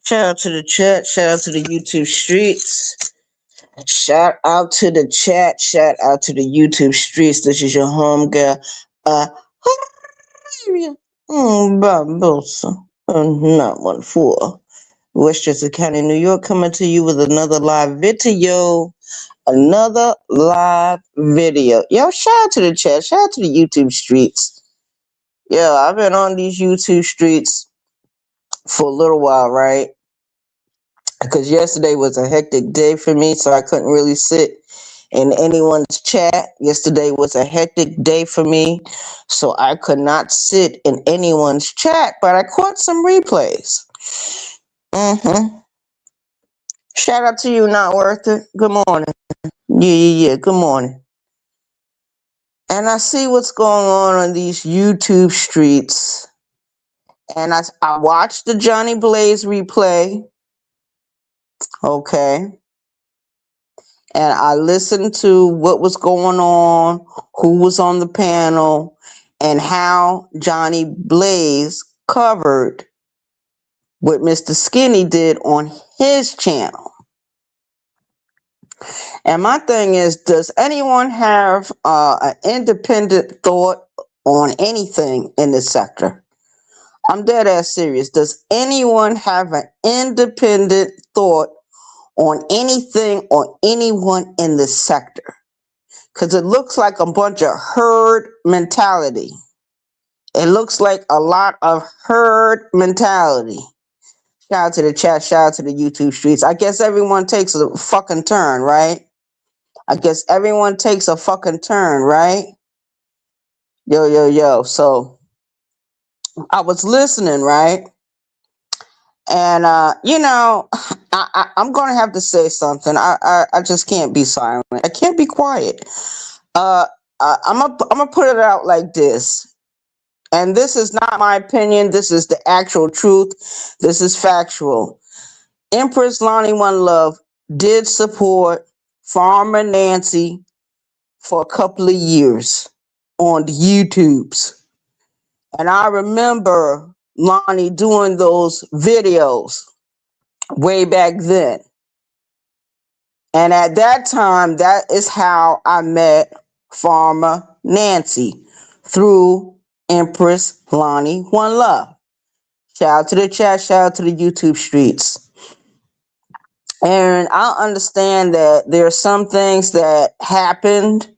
Shout out to the chat. Shout out to the YouTube streets. Shout out to the chat. Shout out to the YouTube streets. This is your home girl. Uh, Barbosa. Not one for Westchester County, New York, coming to you with another live video. Another live video. Yo, shout out to the chat. Shout out to the YouTube streets. Yeah, I've been on these YouTube streets for a little while, right? Because yesterday was a hectic day for me, so I couldn't really sit in anyone's chat. Yesterday was a hectic day for me, so I could not sit in anyone's chat, but I caught some replays. Mm-hmm. Shout out to you, Not Worth It. Good morning. Yeah. Good morning. And I see what's going on these YouTube streets. And I watched the Johnny Blaze replay. Okay. And I listened to what was going on, who was on the panel, and how Johnny Blaze covered what Mr. Skinny did on his channel. And my thing is, does anyone have an independent thought on anything in this sector? I'm dead ass serious. Does anyone have an independent thought on anything or anyone in this sector? Because it looks like a bunch of herd mentality. It looks like a lot of herd mentality. Shout out to the chat, shout out to the YouTube streets. I guess everyone takes a fucking turn, right? I guess everyone takes a fucking turn, right? Yo. So I was listening, right? And I'm gonna have to say something. I just can't be silent. I can't be quiet. I'm gonna put it out like this. And this is not my opinion. This is the actual truth. This is factual. Empress Lonnie One Love did support Farmer Nancy for a couple of years on the YouTubes. And I remember Lonnie doing those videos way back then. And at that time, that is how I met Farmer Nancy, through Empress Lonnie One Love. Shout out to the chat, shout out to the YouTube streets. And I understand that there are some things that happened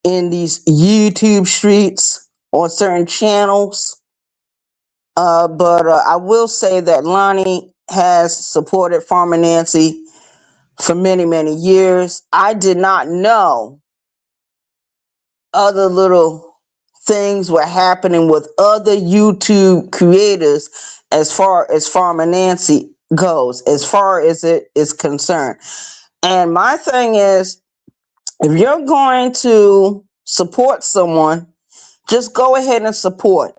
in these YouTube streets on certain channels. But I will say that Lonnie has supported Farmer Nancy for many, many years. I did not know other little things were happening with other YouTube creators as far as Farmer Nancy goes, as far as it is concerned. And my thing is, if you're going to support someone, just go ahead and support.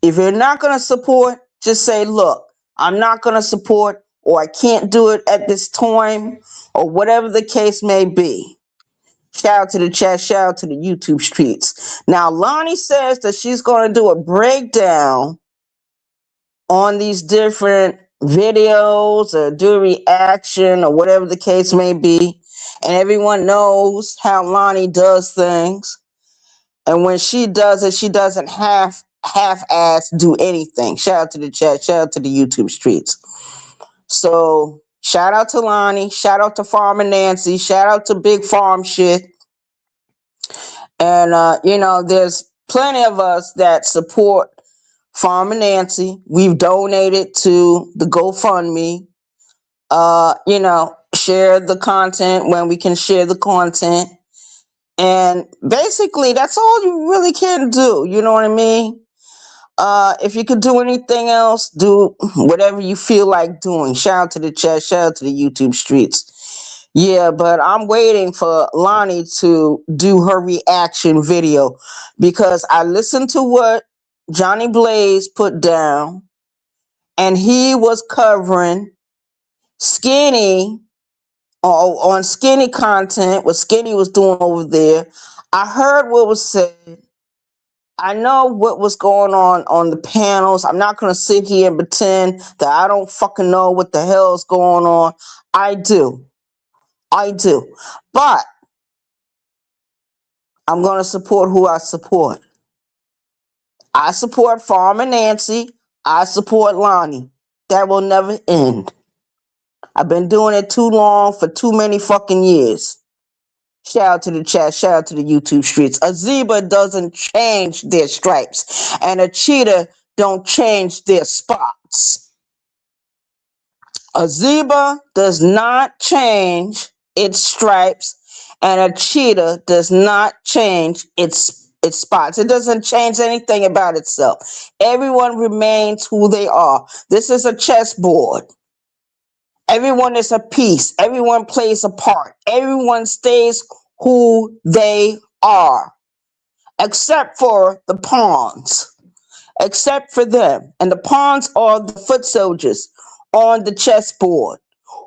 If you're not going to support, just say, look, I'm not going to support, or I can't do it at this time, or whatever the case may be. Shout out to the chat, shout out to the YouTube streets. Now, Lonnie says that she's going to do a breakdown on these different videos or do a reaction or whatever the case may be. And everyone knows how Lonnie does things. And when she does it, she doesn't half-ass do anything. Shout out to the chat, shout out to the YouTube streets. So shout out to Lonnie, shout out to Farmer Nancy, shout out to Big Farm Shit. And, there's plenty of us that support Farmer Nancy. We've donated to the GoFundMe. Share the content when we can share the content. And basically, that's all you really can do. You know what I mean? If you could do anything else, do whatever you feel like doing. Shout out to the chat, shout out to the YouTube streets. Yeah, but I'm waiting for Lonnie to do her reaction video, because I listened to what Johnny Blaze put down, and he was covering Skinny on Skinny content, what Skinny was doing over there. I heard what was said. I know what was going on the panels. I'm not going to sit here and pretend that I don't fucking know what the hell's going on. I do. I do. But I'm going to support who I support. I support Farmer Nancy. I support Lonnie. That will never end. I've been doing it too long for too many fucking years. Shout out to the chat. Shout out to the YouTube streets. A zebra doesn't change their stripes, and a cheetah don't change their spots. A zebra does not change its stripes, and a cheetah does not change its spots. It doesn't change anything about itself. Everyone remains who they are. This is a chessboard. Everyone is a piece. Everyone plays a part. Everyone stays who they are, except for the pawns. Except for them. And the pawns are the foot soldiers on the chessboard.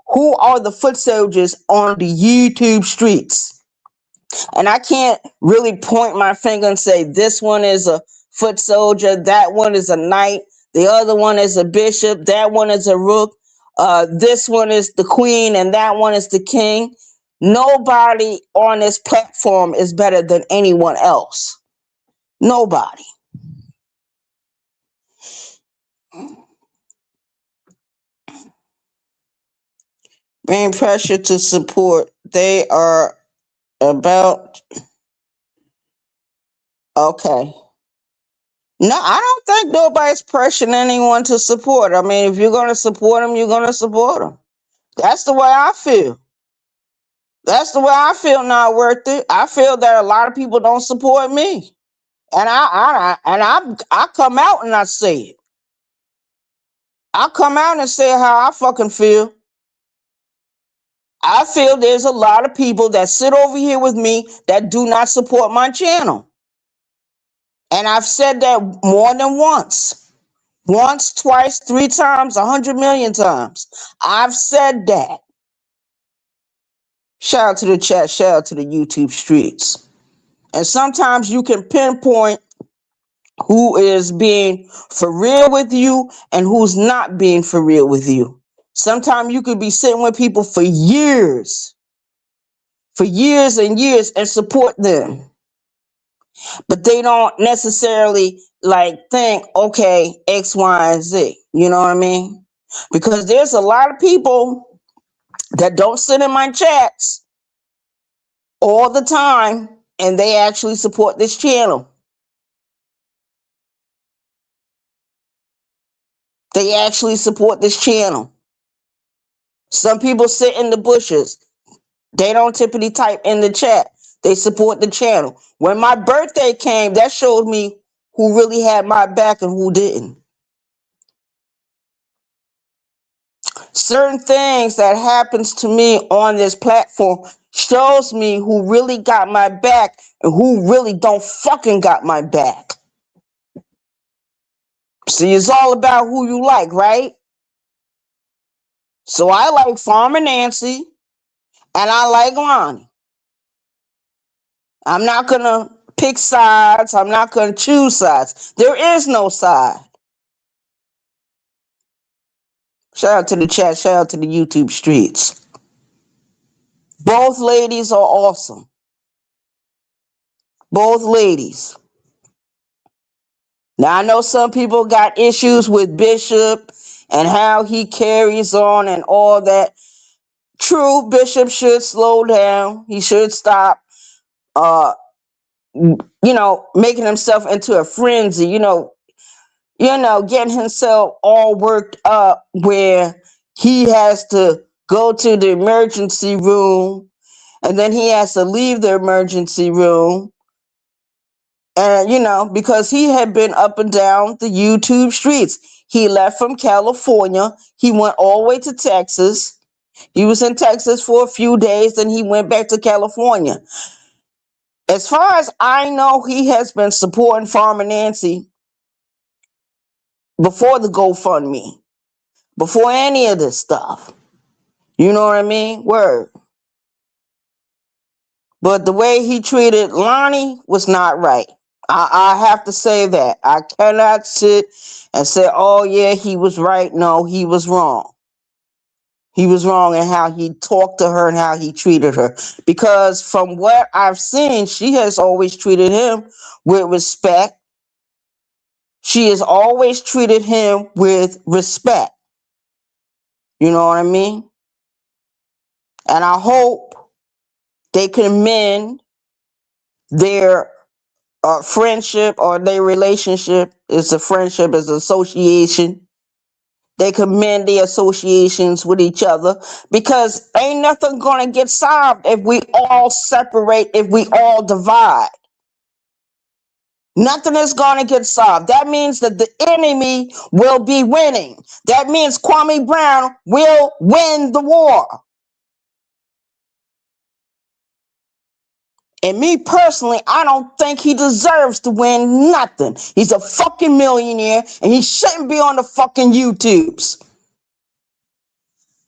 Who are the foot soldiers on the YouTube streets? And I can't really point my finger and say this one is a foot soldier, that one is a knight, the other one is a bishop, that one is a rook, this one is the queen, and that one is the king. Nobody on this platform is better than anyone else. Nobody. Being pressure to support. They are about. Okay. No, I don't think nobody's pressuring anyone to support. I mean, if you're going to support them, you're going to support them. That's the way I feel. That's the way I feel. Not worth it. I feel that a lot of people don't support me, and I come out and I say it. I come out and say how I fucking feel. I feel there's a lot of people that sit over here with me that do not support my channel. And I've said that more than once. Once, twice, 3 times, 100 million times. I've said that. Shout out to the chat, shout out to the YouTube streets. And sometimes you can pinpoint who is being for real with you and who's not being for real with you. Sometimes you could be sitting with people for years and years and support them. But they don't necessarily like think, okay, X, Y, and Z. You know what I mean? Because there's a lot of people that don't sit in my chats all the time and they actually support this channel. They actually support this channel. Some people sit in the bushes. They don't typically type in the chat. They support the channel. When my birthday came, that showed me who really had my back and who didn't. Certain things that happens to me on this platform shows me who really got my back and who really don't fucking got my back. See, it's all about who you like, right? So I like Farmer Nancy and I like Lonnie. I'm not going to pick sides. I'm not going to choose sides. There is no side. Shout out to the chat. Shout out to the YouTube streets. Both ladies are awesome. Both ladies. Now, I know some people got issues with Bishop and how he carries on and all that. True, Bishop should slow down. He should stop, making himself into a frenzy, getting himself all worked up where he has to go to the emergency room and then he has to leave the emergency room. And, because he had been up and down the YouTube streets. He left from California. He went all the way to Texas. He was in Texas for a few days, then he went back to California. As far as I know, he has been supporting Farmer Nancy before the GoFundMe, before any of this stuff. You know what I mean? Word. But the way he treated Lonnie was not right. I have to say that. I cannot sit and say, oh, yeah, he was right. No, he was wrong. He was wrong in how he talked to her and how he treated her. Because from what I've seen, she has always treated him with respect. She has always treated him with respect. You know what I mean? And I hope they can mend their friendship or their relationship. It's a friendship, it's an association. They can mend the associations with each other because ain't nothing gonna get solved if we all separate, if we all divide. Nothing is gonna get solved. That means that the enemy will be winning. That means Kwame Brown will win the war. And me personally, I don't think he deserves to win nothing. He's a fucking millionaire and he shouldn't be on the fucking YouTubes.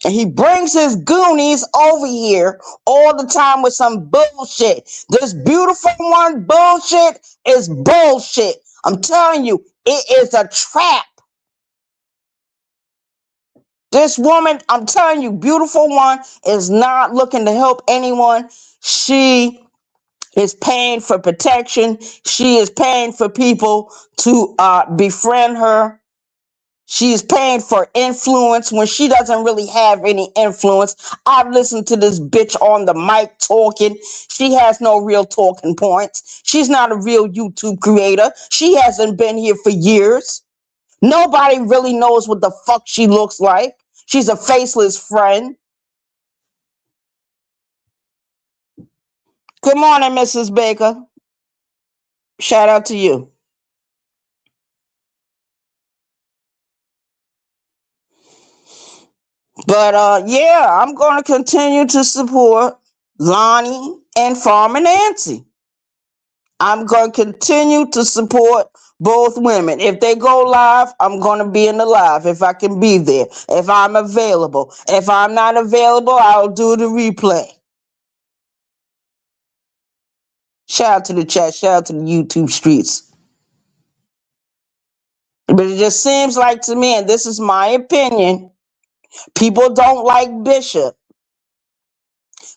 And he brings his goonies over here all the time with some bullshit. This beautiful one bullshit is bullshit. I'm telling you, it is a trap. This woman, I'm telling you, beautiful one is not looking to help anyone. She is paying for protection. She is paying for people to befriend her. She is paying for influence when she doesn't really have any influence. I've listened to this bitch on the mic talking. She has no real talking points. She's not a real YouTube creator. She hasn't been here for years. Nobody really knows what the fuck she looks like. She's a faceless friend. Good morning, Mrs. Baker. Shout out to you. But yeah, I'm going to continue to support Lonnie and Farmer Nancy. I'm going to continue to support both women. If they go live, I'm going to be in the live if I can be there, if I'm available. If I'm not available, I'll do the replay. Shout out to the chat, shout out to the YouTube streets. But it just seems like to me, and this is my opinion, people don't like Bishop.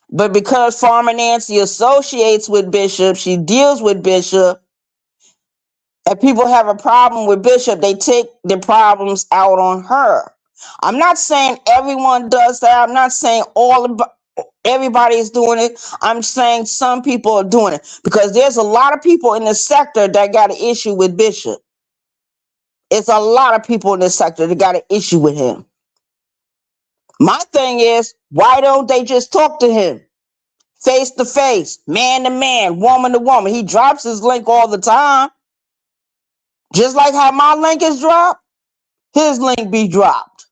But because Farmer Nancy associates with Bishop, she deals with Bishop, if people have a problem with Bishop, they take the problems out on her. I'm not saying everyone does that. I'm not saying everybody is doing it. I'm saying some people are doing it because there's a lot of people in the sector that got an issue with Bishop. It's a lot of people in this sector that got an issue with him. My thing is, why don't they just talk to him? Face to face, man to man, woman to woman. He drops his link all the time. Just like how my link is dropped, his link be dropped.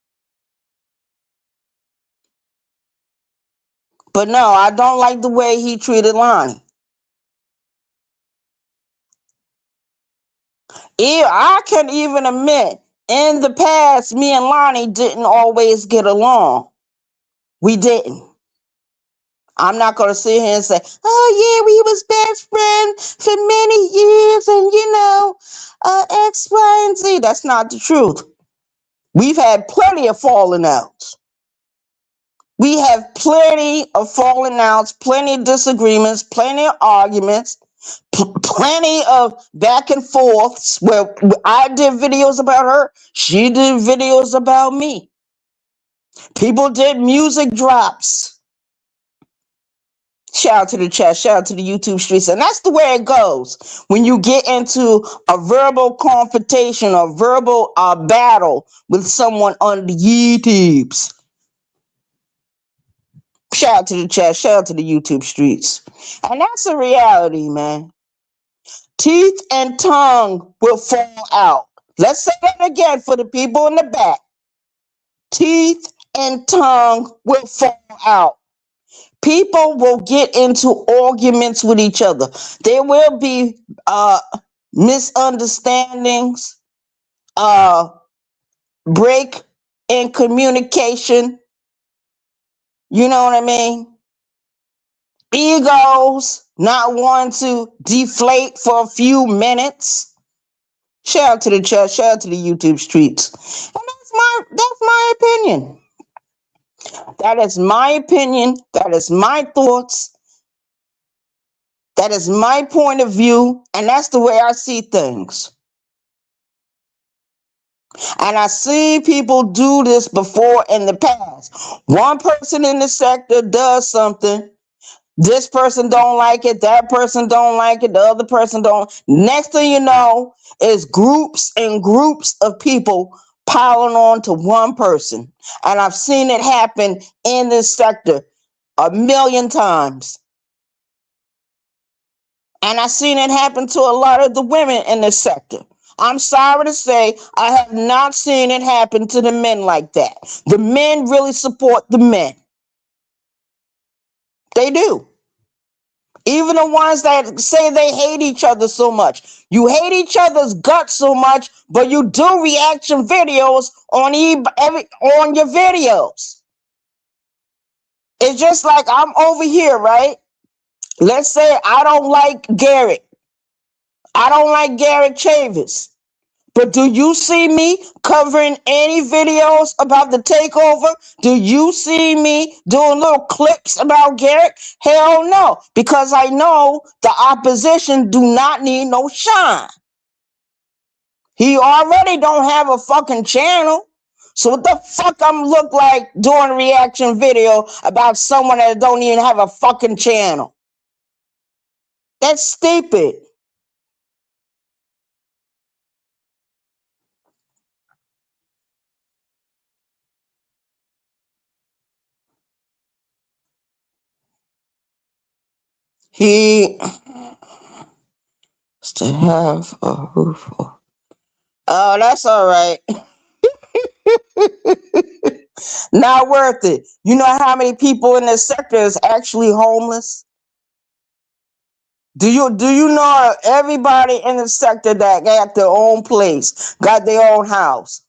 But no, I don't like the way he treated Lonnie. I can even admit, in the past, me and Lonnie didn't always get along. We didn't. I'm not going to sit here and say, oh, yeah, we was best friends for many years and, X, Y, and Z. That's not the truth. We've had plenty of falling outs. We have plenty of falling outs, plenty of disagreements, plenty of arguments, plenty of back and forths where I did videos about her, she did videos about me. People did music drops. Shout out to the chat, shout out to the YouTube streets. And that's the way it goes when you get into a verbal confrontation or verbal battle with someone on the YouTubes. Shout out to the chat, shout out to the YouTube streets. And that's a reality, man. Teeth and tongue will fall out. Let's say that again for the people in the back. Teeth and tongue will fall out. People will get into arguments with each other. There will be misunderstandings, break in communication. You know what I mean? Egos. not wanting to deflate for a few minutes. Shout out to the chat, shout out to the YouTube streets. And that's my opinion. That is my opinion. That is my thoughts. That is my point of view. And that's the way I see things. And I see people do this before in the past. One person in the sector does something. This person don't like it. That person don't like it. The other person don't. Next thing you know is groups and groups of people piling on to one person. And I've seen it happen in this sector a million times. And I've seen it happen to a lot of the women in this sector. I'm sorry to say, I have not seen it happen to the men like that. The men really support the men. They do. Even the ones that say they hate each other so much. You hate each other's guts so much, but you do reaction videos on your videos. It's just like I'm over here, right? Let's say I don't like Garrett. I don't like Garrett Chavis. But do you see me covering any videos about the takeover? Do you see me doing little clips about Garrett? Hell no, because I know the opposition do not need no shine. He already don't have a fucking channel. So what the fuck I'm look like doing a reaction video about someone that don't even have a fucking channel? That's stupid. He to have a roof. Oh, that's all right. Not worth it. You know how many people in this sector is actually homeless? Do you know everybody in the sector that got their own place, got their own house?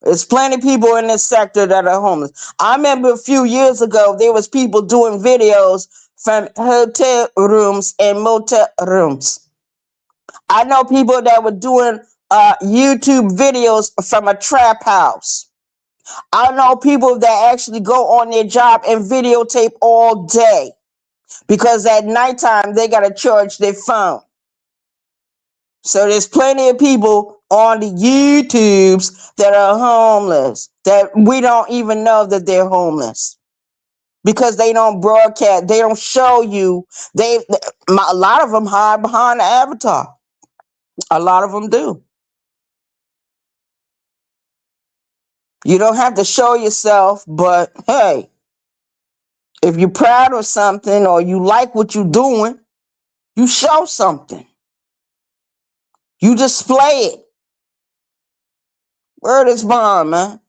There's plenty of people in this sector that are homeless. I remember a few years ago, there was people doing videos from hotel rooms and motel rooms. I know people that were doing YouTube videos from a trap house. I know people that actually go on their job and videotape all day because at nighttime they got to charge their phone. So there's plenty of people on the YouTubes that are homeless that we don't even know that they're homeless because they don't broadcast. They don't show you. A lot of them hide behind the avatar. A lot of them do. You don't have to show yourself, but hey, if you're proud of something or you like what you're doing, you show something. You display it. Word is bond, man.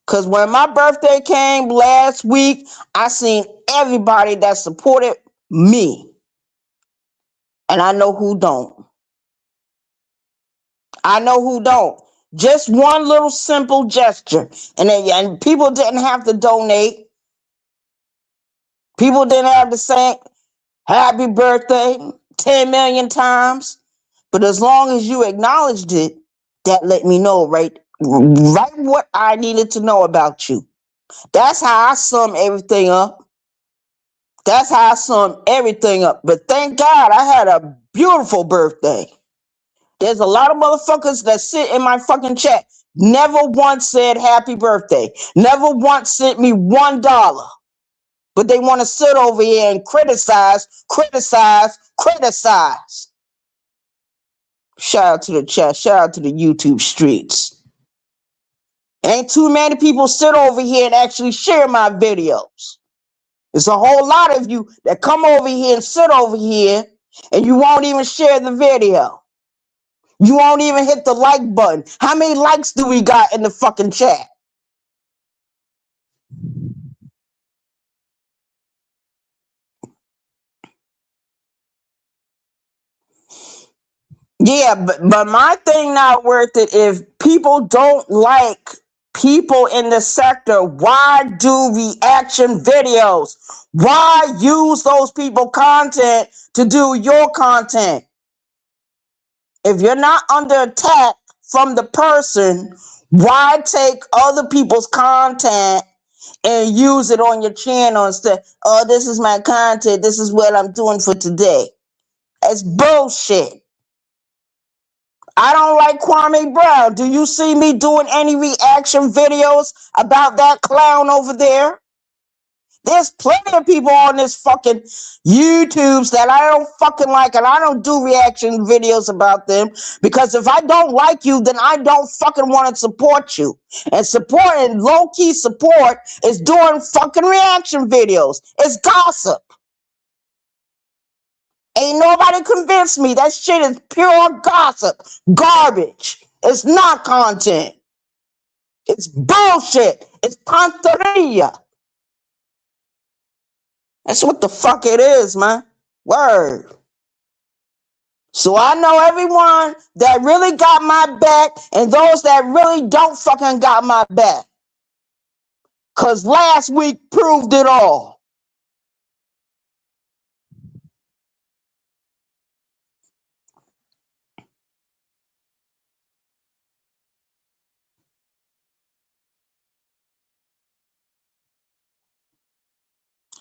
Because when my birthday came last week, I seen everybody that supported me. And I know who don't. I know who don't. Just one little simple gesture. And people didn't have to donate. People didn't have to say happy birthday 10 million times. But as long as you acknowledged it, that let me know right what I needed to know about you. That's how I sum everything up. That's how I sum everything up. But thank God I had a beautiful birthday. There's a lot of motherfuckers that sit in my fucking chat. Never once said happy birthday. Never once sent me $1. But they want to sit over here and criticize. Shout out to the chat. Shout out to the YouTube streets. Ain't too many people sit over here and actually share my videos. There's a whole lot of you that come over here and sit over here and you won't even share the video. You won't even hit the like button. How many likes do we got in the fucking chat? Yeah, but my thing not worth it if people don't like People in the sector, why do reaction videos? Why use those people content to do your content? If you're not under attack from the person, why take other people's content and use it on your channel instead? Oh, this is my content. This is what I'm doing for today. It's bullshit. I don't like Kwame Brown. Do you see me doing any reaction videos about that clown over there? There's plenty of people on this fucking YouTubes that I don't fucking like, and I don't do reaction videos about them because if I don't like you, then I don't fucking want to support you. And support and low-key support is doing fucking reaction videos. It's gossip. Ain't nobody convinced me. That shit is pure gossip. Garbage. It's not content. It's bullshit. It's tonteria. That's what the fuck it is, man. Word. So I know everyone that really got my back and those that really don't fucking got my back. Cause last week proved it all.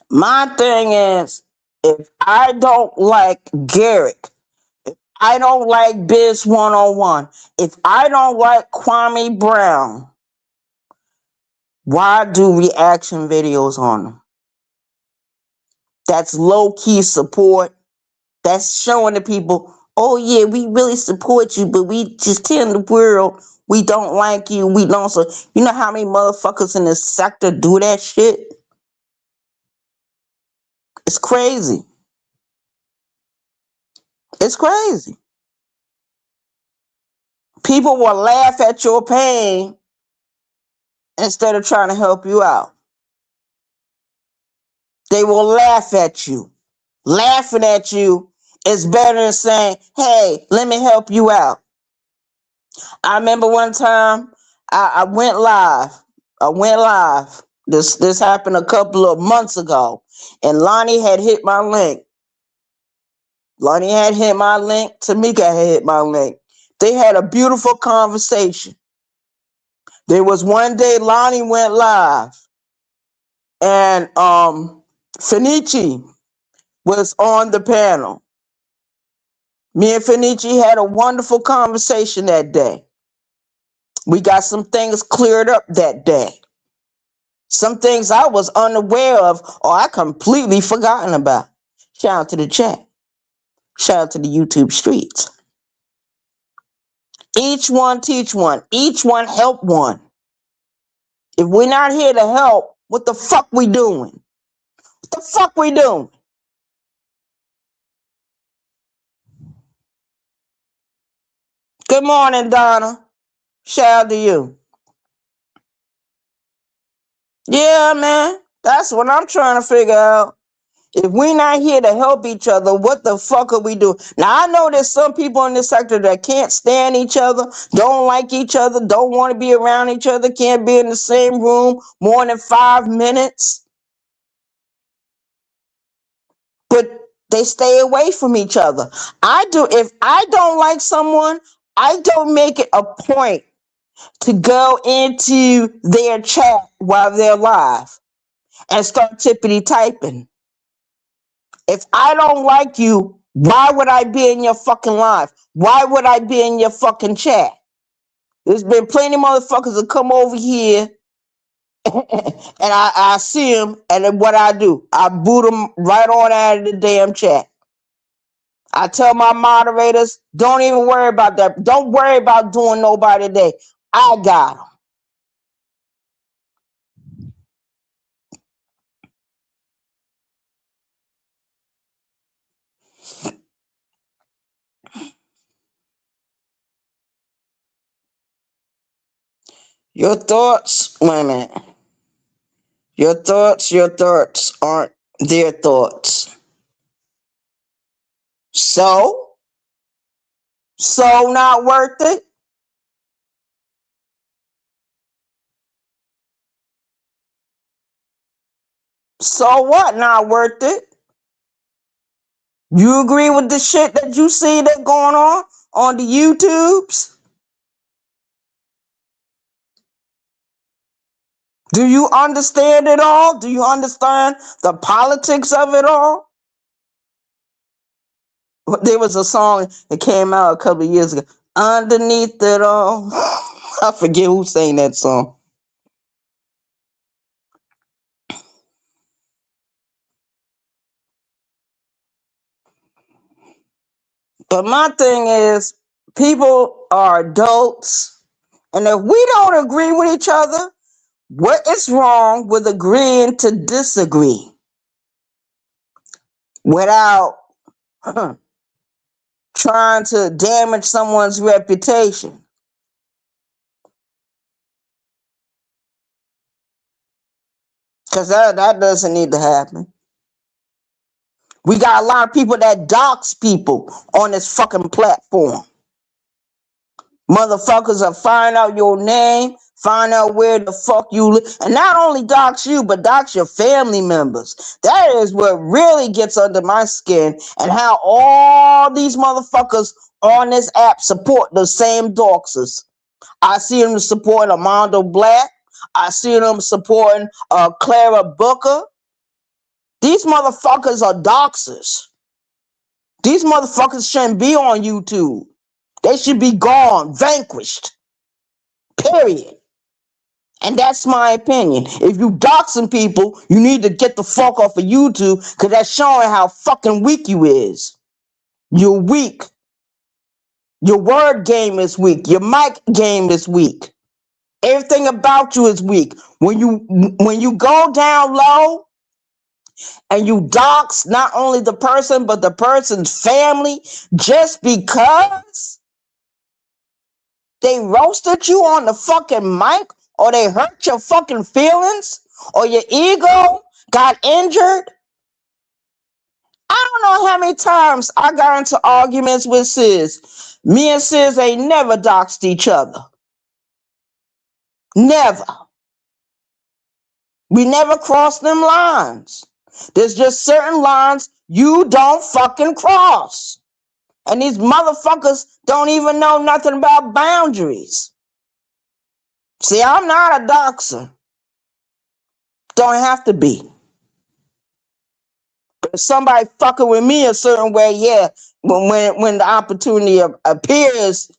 My thing is, if I don't like Garrett, if I don't like Biz 101, if I don't like Kwame Brown, why do reaction videos on them? That's low-key support. That's showing the people, oh yeah, we really support you, but we just telling the world we don't like you. We don't. So you know how many motherfuckers in this sector do that shit? It's crazy. It's crazy. People will laugh at your pain instead of trying to help you out. They will laugh at you. Laughing at you is better than saying, hey, let me help you out. I remember one time I went live. This happened a couple of months ago. And Lonnie had hit my link. Tamika had hit my link. They had a beautiful conversation. There was one day Lonnie went live. And Finichi was on the panel. Me and Finichi had a wonderful conversation that day. We got some things cleared up that day. Some things I was unaware of or I completely forgotten about. Shout out to the chat. Shout out to the YouTube streets. Each one teach one. Each one help one. If we're not here to help, what the fuck we doing? What the fuck we doing? Good morning, Donna. Shout out to you. Yeah, man. That's what I'm trying to figure out. If we're not here to help each other, what the fuck are we doing? Now, I know there's some people in this sector that can't stand each other, don't like each other, don't want to be around each other, can't be in the same room more than 5 minutes. But they stay away from each other. I do. If I don't like someone, I don't make it a point to go into their chat while they're live and start tippity typing. If I don't like you, why would I be in your fucking live? Why would I be in your fucking chat? There's been plenty of motherfuckers that come over here and I see them, and then what I do? I boot them right on out of the damn chat. I tell my moderators, don't even worry about that. Don't worry about doing nobody today. I got them. Your thoughts, wait a minute. Your thoughts aren't their thoughts. So not worth it? So what? Not worth it. You agree with the shit that you see that going on the YouTubes? Do you understand it all? Do you understand the politics of it all? There was a song that came out a couple of years ago. Underneath it all. I forget who sang that song. But my thing is, people are adults, and if we don't agree with each other, what is wrong with agreeing to disagree without trying to damage someone's reputation? Because that doesn't need to happen. We got a lot of people that dox people on this fucking platform. Motherfuckers are find out your name, find out where the fuck you live, and not only dox you, but dox your family members. That is what really gets under my skin, and how all these motherfuckers on this app support the same doxers. I see them supporting Armando Black. I see them supporting Clara Booker. These motherfuckers are doxers. These motherfuckers shouldn't be on YouTube. They should be gone, vanquished. Period. And that's my opinion. If you doxing people, you need to get the fuck off of YouTube, because that's showing how fucking weak you is. You're weak. Your word game is weak. Your mic game is weak. Everything about you is weak. When you go down low and you dox not only the person but the person's family just because they roasted you on the fucking mic, or they hurt your fucking feelings, or your ego got injured. I don't know how many times I got into arguments with Sis. Me and Sis ain't never doxed each other. Never. We never crossed them lines. There's just certain lines you don't fucking cross. And these motherfuckers don't even know nothing about boundaries. See, I'm not a doxer. Don't have to be. But if somebody fucking with me a certain way, yeah, when the opportunity appears,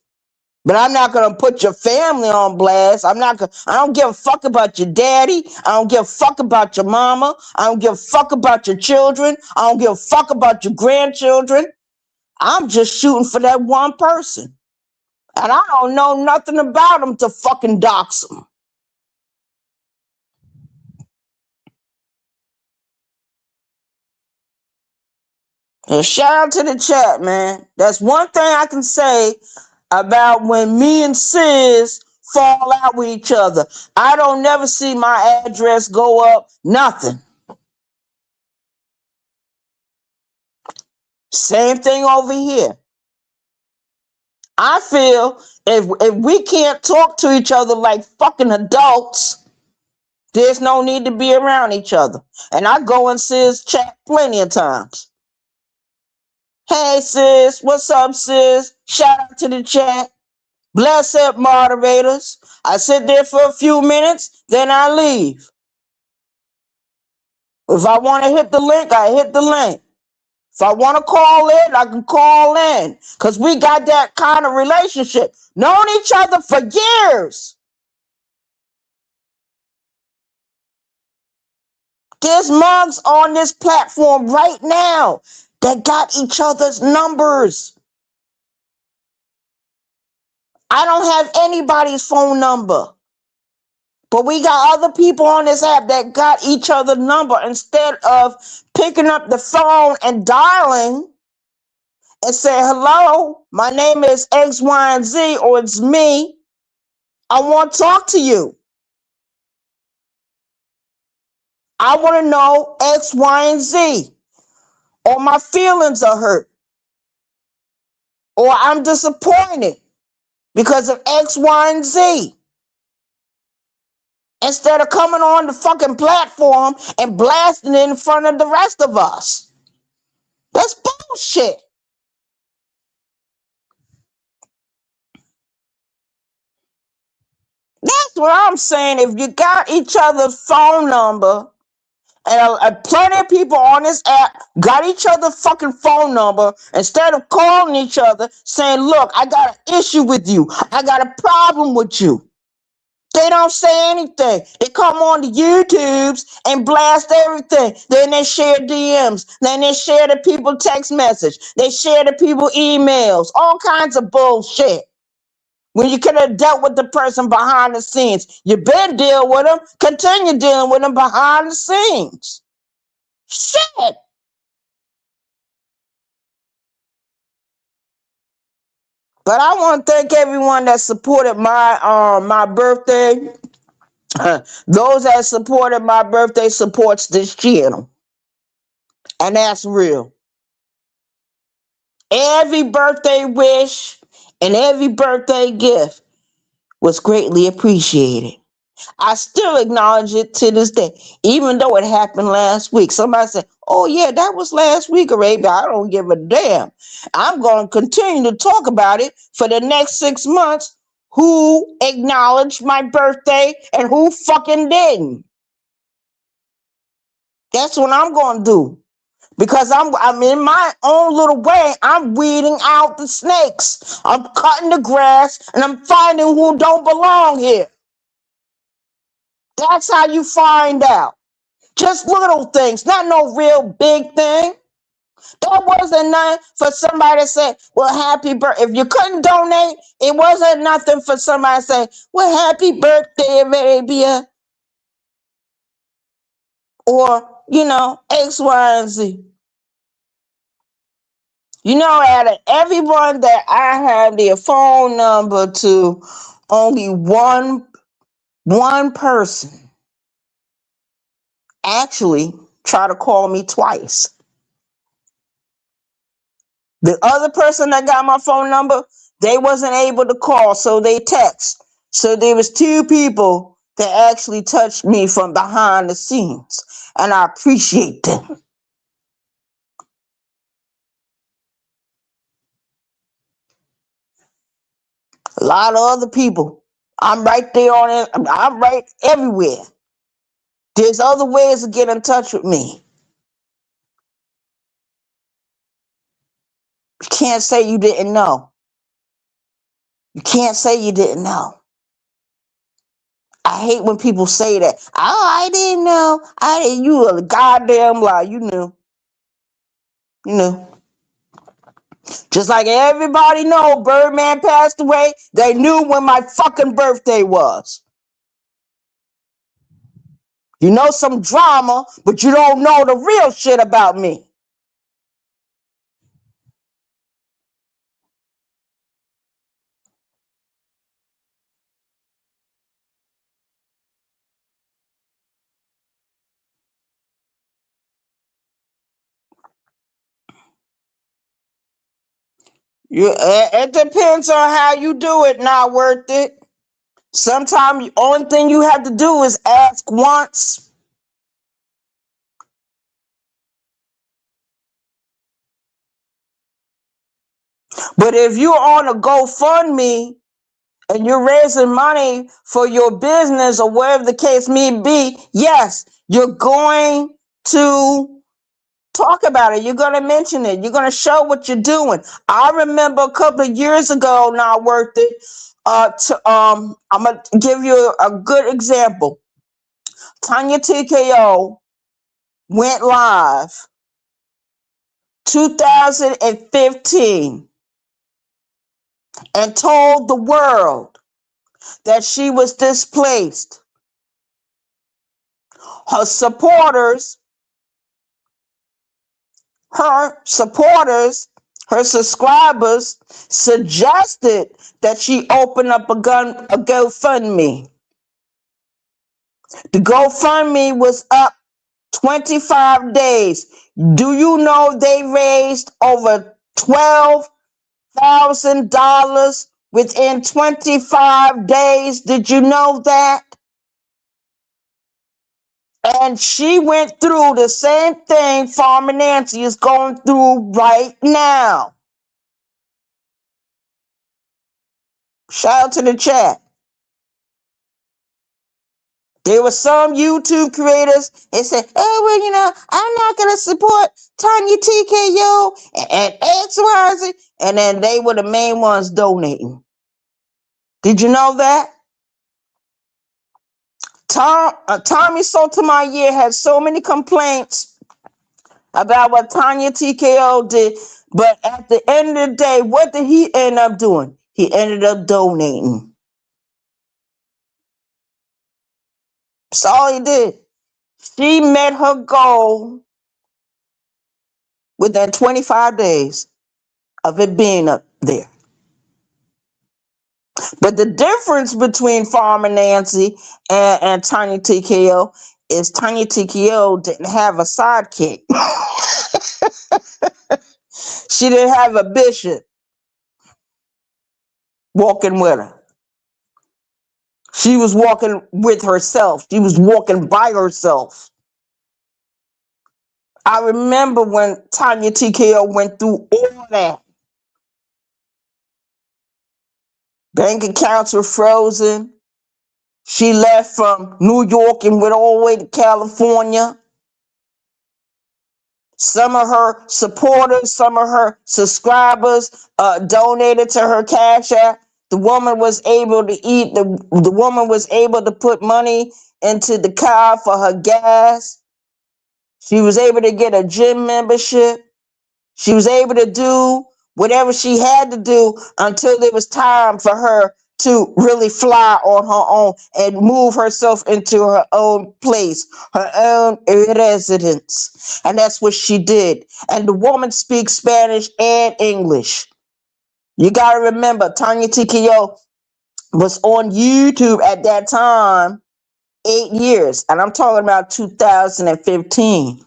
but I'm not gonna put your family on blast. I don't give a fuck about your daddy. I don't give a fuck about your mama. I don't give a fuck about your children. I don't give a fuck about your grandchildren. I'm just shooting for that one person. And I don't know nothing about them to fucking dox them. And shout out to the chat, man. That's one thing I can say about when me and Sis fall out with each other. I don't never see my address go up, nothing. Same thing over here. I feel if we can't talk to each other like fucking adults, there's no need to be around each other. And I go in Sis' chat plenty of times. Hey Sis, what's up, Sis? Shout out to the chat. Bless up, moderators. I sit there for a few minutes, then I leave. If I want to hit the link, I hit the link. If I want to call in, I can call in. Because we got that kind of relationship. Known each other for years. There's mugs on this platform right now that got each other's numbers. I don't have anybody's phone number. But we got other people on this app that got each other's number. Instead of picking up the phone and dialing and say, hello, my name is X, Y, and Z, or it's me. I want to talk to you. I want to know X, Y, and Z. Or my feelings are hurt. Or I'm disappointed because of X, Y, and Z. instead of coming on the fucking platform and blasting it in front of the rest of us. That's bullshit. That's what I'm saying. If you got each other's phone number, and plenty of people on this app got each other's fucking phone number, instead of calling each other saying, look, I got an issue with you. I got a problem with you. They don't say anything. They come on the YouTubes and blast everything. Then they share DMs. Then they share the people text message. They share the people emails. All kinds of bullshit. When you could have dealt with the person behind the scenes. You been dealing with them. Continue dealing with them behind the scenes. Shit. But I want to thank everyone that supported my birthday. Those that supported my birthday supports this channel. And that's real. Every birthday wish and every birthday gift was greatly appreciated. I still acknowledge it to this day, even though it happened last week. Somebody said, oh yeah, that was last week, Arabia. I don't give a damn. I'm going to continue to talk about it for the next 6 months. Who acknowledged my birthday and who fucking didn't. That's what I'm going to do. Because I'm in my own little way, I'm weeding out the snakes. I'm cutting the grass and I'm finding who don't belong here. That's how you find out. Just little things, not no real big thing. There wasn't nothing for somebody to say, well, happy birthday. If you couldn't donate, it wasn't nothing for somebody to say, well, happy birthday, Arabia. Or, X, Y, and Z. Out of everyone that I have their phone number to, only one person actually tried to call me twice. The other person that got my phone number, they wasn't able to call, so they text. So there was 2 people that actually touched me from behind the scenes, and I appreciate them. A lot of other people, I'm right there on it. I'm right everywhere. There's other ways to get in touch with me. You can't say you didn't know. You can't say you didn't know. I hate when people say that. Oh, I didn't know. You a goddamn lie. You knew. Just like everybody know Birdman passed away, they knew when my fucking birthday was. You know some drama, but you don't know the real shit about me. It depends on how you do it, not worth it. Sometimes the only thing you have to do is ask once. But if you're on a GoFundMe and you're raising money for your business or whatever the case may be, yes, you're going to talk about it. You're going to mention it. You're going to show what you're doing. I remember a couple of years ago, not worth it. I'm going to give you a good example. Tanya TKO went live 2015 and told the world that she was displaced. Her subscribers, suggested that she open up a GoFundMe. The GoFundMe was up 25 days. Do you know they raised over $12,000 within 25 days? Did you know that? And she went through the same thing Farmer Nancy is going through right now. Shout out to the chat. There were some YouTube creators that said, oh, well, I'm not going to support Tanya TKO and XYZ. And then they were the main ones donating. Did you know that? Tommy Sotomayor had so many complaints about what Tanya TKO did. But at the end of the day, what did he end up doing? He ended up donating. That's all he did. She met her goal within 25 days of it being up there. But the difference between Farmer Nancy and Tanya TKO is Tanya TKO didn't have a sidekick. She didn't have a bishop walking with her. She was walking with herself. She was walking by herself. I remember when Tanya TKO went through all that. Bank accounts were frozen. She left from New York and went all the way to California. Some of her supporters, some of her subscribers donated to her Cash App. The woman was able to eat. The woman was able to put money into the car for her gas. She was able to get a gym membership. She was able to do whatever she had to do until it was time for her to really fly on her own and move herself into her own place, her own residence. And that's what she did. And the woman speaks Spanish and English. You got to remember, Tanya TKO was on YouTube at that time 8 years. And I'm talking about 2015.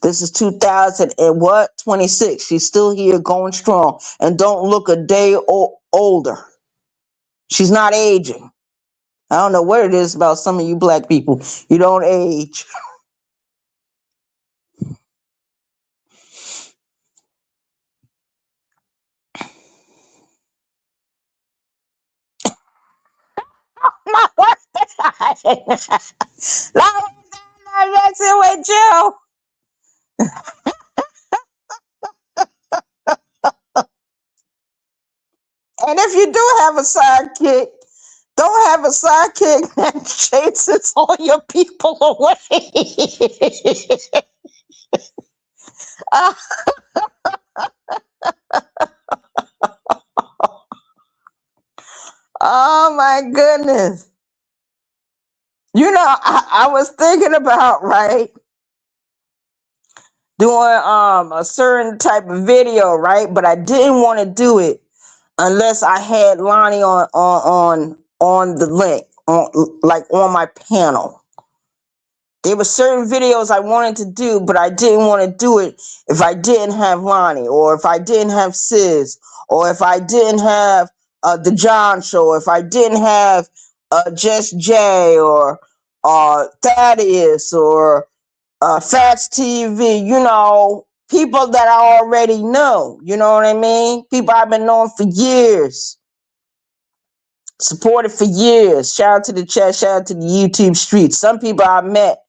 This is 2026. She's still here going strong and don't look a day older. She's not aging. I don't know what it is about some of you black people. You don't age. Not messing with you. And if you do have a sidekick, don't have a sidekick that chases all your people away. Oh my goodness. I was thinking about, right, doing a certain type of video, right? But I didn't want to do it unless I had Lonnie on the link, on my panel. There were certain videos I wanted to do, but I didn't want to do it if I didn't have Lonnie, or if I didn't have Sis, or if I didn't have the John Show, if I didn't have Just Jay, or Thaddeus, or Fats TV, people that I already know, you know what I mean? People I've been knowing for years, supported for years. Shout out to the chat, shout out to the YouTube streets. Some people I met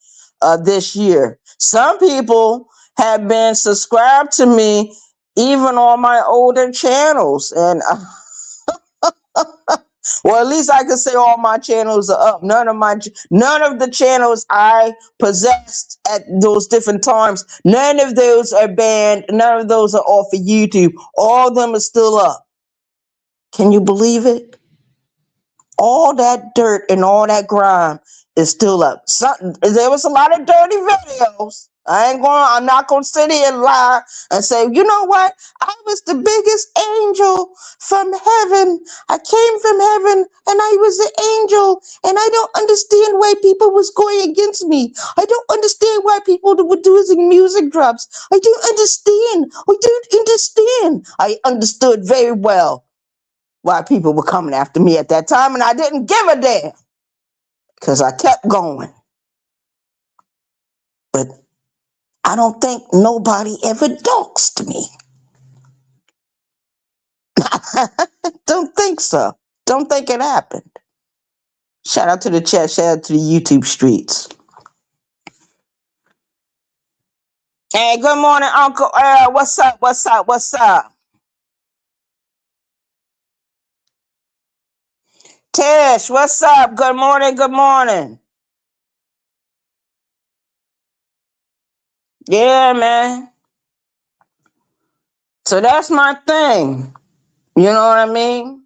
this year. Some people have been subscribed to me even on my older channels. And well, at least I can say all my channels are up. None of the channels I possessed at those different times, none of those are banned. None of those are off of YouTube. All of them are still up. Can you believe it? All that dirt and all that grime is still up. There was a lot of dirty videos. I'm not going to sit here and lie and say, you know what? I was the biggest angel from heaven. I came from heaven and I was an angel, and I don't understand why people was going against me. I don't understand why people were doing music drops. I don't understand. I understood very well why people were coming after me at that time, and I didn't give a damn because I kept going. But I don't think nobody ever doxed me. Don't think so. Don't think it happened. Shout out to the chat. Shout out to the YouTube streets. Hey, good morning, Uncle Earl. What's up? What's up? What's up? Tish, what's up? Good morning. Good morning. Yeah, man. So that's my thing. You know what I mean?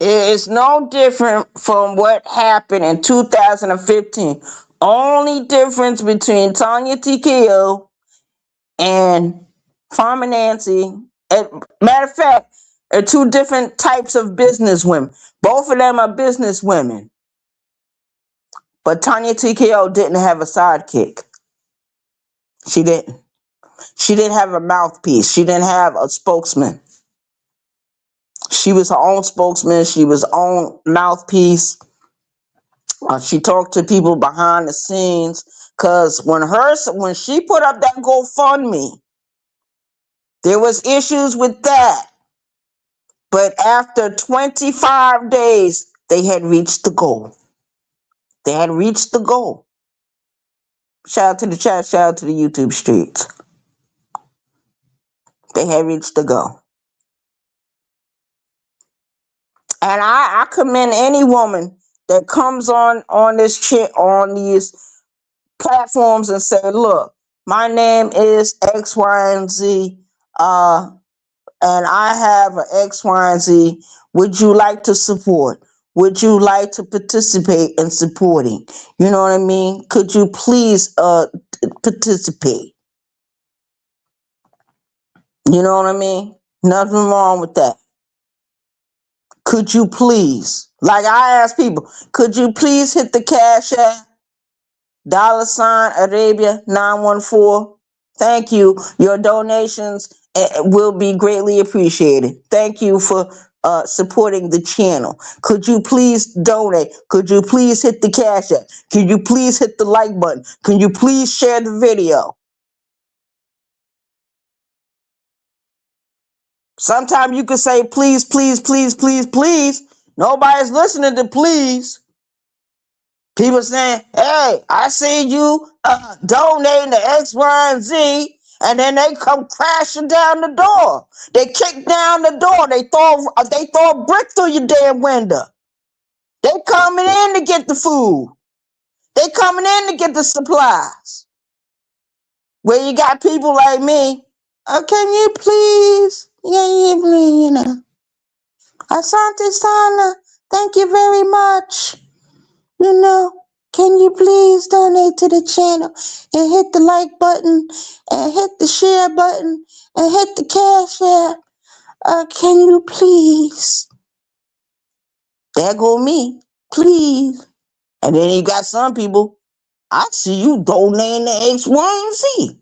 It's no different from what happened in 2015. Only difference between Tanya TKO and Farmer Nancy. Matter of fact, are two different types of business women. Both of them are business women. But Tanya TKO didn't have a sidekick. She didn't. She didn't have a mouthpiece. She didn't have a spokesman. She was her own spokesman. She was her own mouthpiece. She talked to people behind the scenes. Cause when she put up that GoFundMe, there was issues with that. But after 25 days, they had reached the goal. They had reached the goal. Shout out to the chat. Shout out to the YouTube streets. They had reached the goal. And I commend any woman that comes on these platforms and say, look, my name is X, Y, and Z, and I have an X, Y, and Z. Would you like to support? Would you like to participate in supporting? You know what I mean? Could you please participate? You know what I mean? Nothing wrong with that. Could you please? Like I ask people, could you please hit the Cash App? $Arabia 914. Thank you. Your donations will be greatly appreciated. Thank you for supporting the channel. Could you please donate? Could you please hit the Cash App? Could you please hit the like button? Can you please share the video? Sometimes you could say please, please, please, please, please. Nobody's listening to please. People saying, hey, I see you donating to X, Y, and Z, and then they come crashing down the door. They kick down the door. They throw a brick through your damn window. They coming in to get the food. They coming in to get the supplies. Where you got people like me, can you please? Asante Sana, thank you very much. Can you please donate to the channel and hit the like button and hit the share button and hit the Cash App? Can you please? There go me, please. And then you got some people, I see you donating to X, Y, and Z.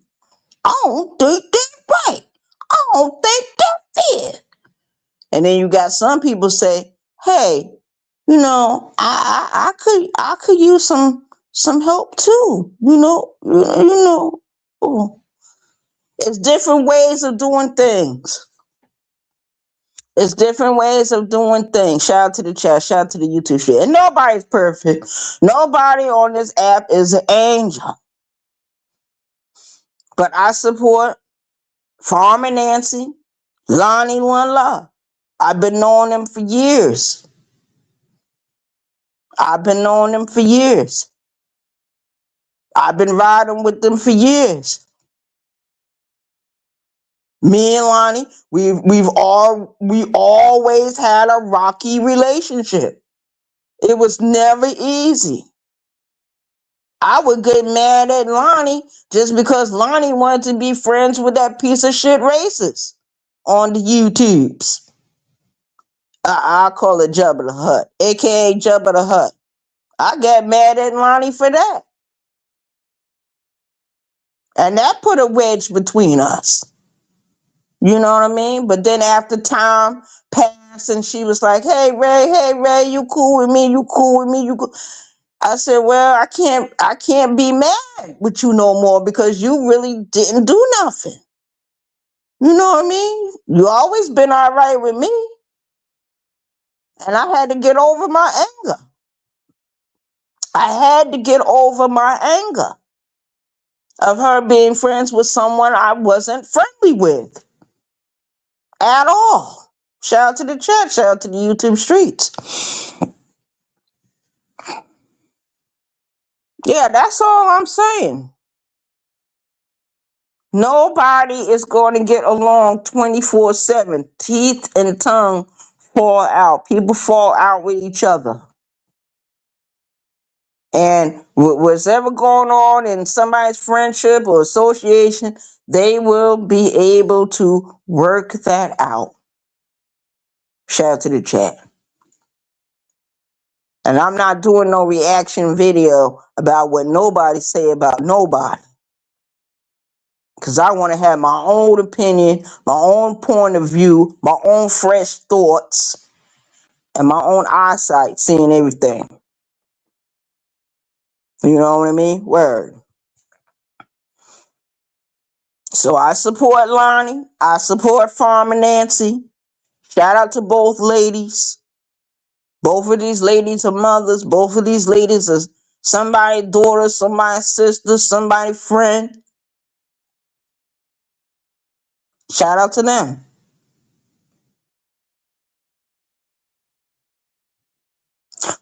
I don't think that's right. I don't think that's fair. And then you got some people say, hey, I could use some help too. It's different ways of doing things. It's different ways of doing things. Shout out to the chat. Shout out to the YouTube shit. And nobody's perfect. Nobody on this app is an angel. But I support Farmer Nancy, Lonnie One Love. I've been knowing them for years. I've been riding with them for years. Me and Lonnie, we always had a rocky relationship. It was never easy. I would get mad at Lonnie just because Lonnie wanted to be friends with that piece of shit racist on the YouTubes. I'll call it Jabba the Hutt, aka Jabba the Hutt. I got mad at Lonnie for that. And that put a wedge between us. You know what I mean? But then after time passed and she was like, hey, Ray, you cool with me? You cool with me? You cool? I said, well, I can't be mad with you no more because you really didn't do nothing. You know what I mean? You always been all right with me. And I had to get over my anger. I had to get over my anger of her being friends with someone I wasn't friendly with at all. Shout out to the chat, shout out to the YouTube streets. Yeah, that's all I'm saying. Nobody is going to get along 24/7. Teeth and tongue fall out. People fall out with each other. And what's ever going on in somebody's friendship or association, they will be able to work that out. Shout out to the chat. And I'm not doing no reaction video about what nobody say about nobody. Because I want to have my own opinion, my own point of view, my own fresh thoughts, and my own eyesight seeing everything. You know what I mean? Word. So I support Lonnie. I support Farmer Nancy. Shout out to both ladies. Both of these ladies are mothers. Both of these ladies are somebody's daughter, somebody's sister, somebody's friend. Shout out to them.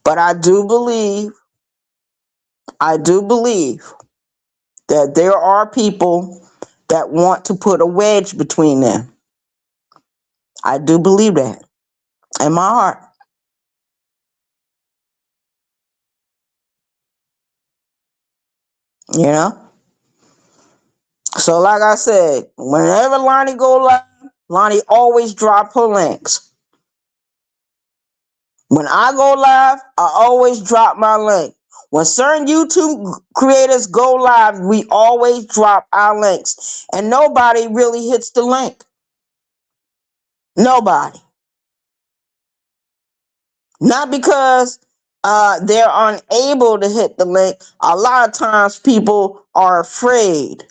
But I do believe that there are people that want to put a wedge between them. I do believe that in my heart. You know? So like I said, whenever Lonnie go live, Lonnie always drop her links. When I go live, I always drop my link. When certain YouTube creators go live, we always drop our links. And nobody really hits the link. Nobody. Not because they're unable to hit the link. A lot of times people are afraid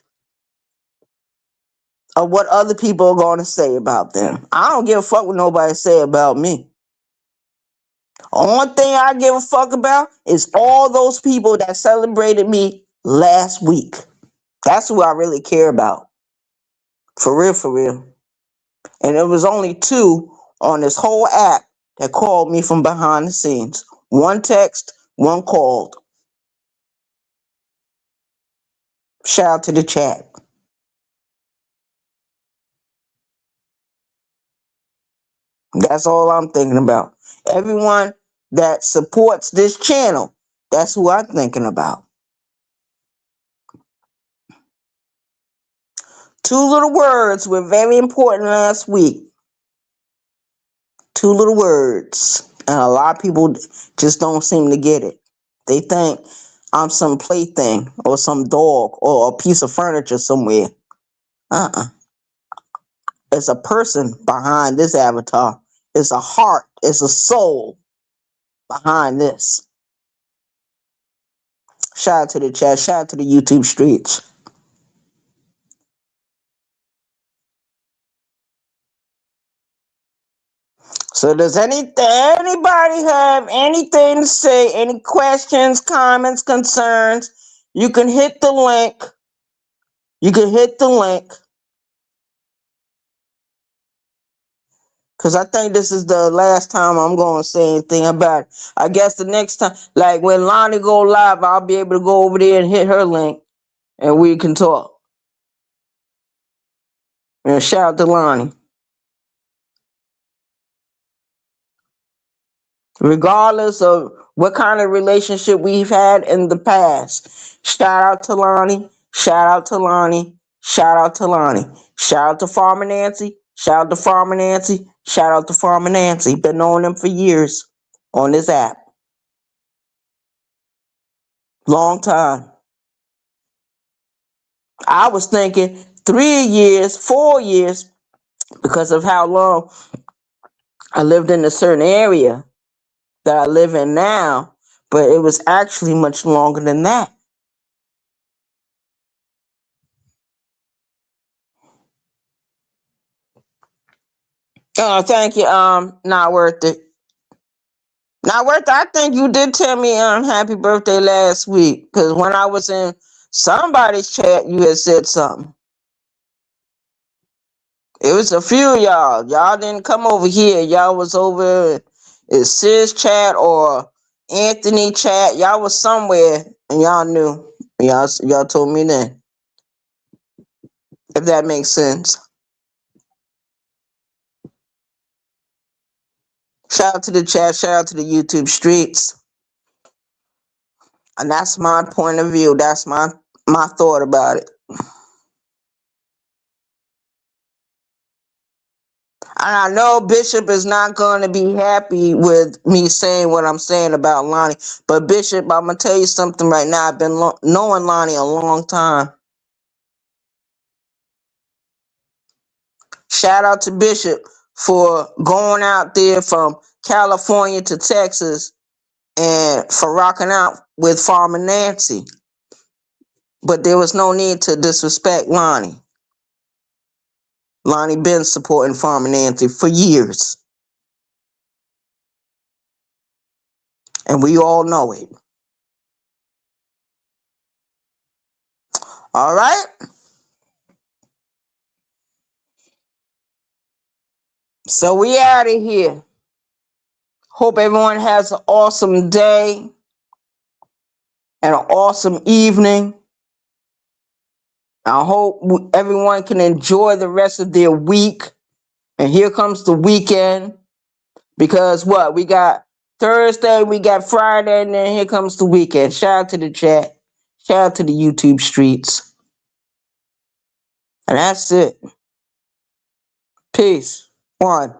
of what other people are going to say about them. I don't give a fuck what nobody say about me. Only thing I give a fuck about is all those people that celebrated me last week. That's who I really care about. For real, for real. And it was only 2 on this whole app that called me from behind the scenes. 1 text, 1 called. Shout out to the chat. That's all I'm thinking about. Everyone that supports this channel, that's who I'm thinking about. 2 little words were very important last week. 2 little words. And a lot of people just don't seem to get it. They think I'm some plaything or some dog or a piece of furniture somewhere. It's a person behind this avatar. It's a heart. It's a soul behind this. Shout out to the chat. Shout out to the YouTube streets. So does anybody have anything to say? Any questions, comments, concerns? You can hit the link. You can hit the link. Because I think this is the last time I'm going to say anything about it. I guess the next time, like when Lonnie go live, I'll be able to go over there and hit her link. And we can talk. And shout out to Lonnie. Regardless of what kind of relationship we've had in the past. Shout out to Lonnie. Shout out to Lonnie. Shout out to Lonnie. Shout out to Farmer Nancy. Shout out to Farmer Nancy. Shout out to Farmer Nancy. Been knowing them for years on this app. Long time. I was thinking 3 years, 4 years, because of how long I lived in a certain area that I live in now. but it was actually much longer than that. Oh, thank you. Not worth it. Not worth it. I think you did tell me happy birthday last week, because when I was in somebody's chat, you had said something. It was a few of y'all. Y'all didn't come over here. Y'all was over in Sis chat or Anthony chat. Y'all was somewhere and y'all knew. Y'all told me then. If that makes sense. Shout out to the chat. Shout out to the YouTube streets. And that's my point of view. That's my thought about it. And I know Bishop is not going to be happy with me saying what I'm saying about Lonnie. But Bishop, I'm going to tell you something right now. I've been knowing Lonnie a long time. Shout out to Bishop for going out there from California to Texas and for rocking out with Farmer Nancy. But there was no need to disrespect Lonnie. Lonnie been supporting Farmer Nancy for years. And we all know it. All right? So we out of here. Hope everyone has an awesome day and an awesome evening. I hope everyone can enjoy the rest of their week. And here comes the weekend. Because what? We got Thursday, we got Friday, and then here comes the weekend. Shout out to the chat. Shout out to the YouTube streets. And that's it. Peace. One.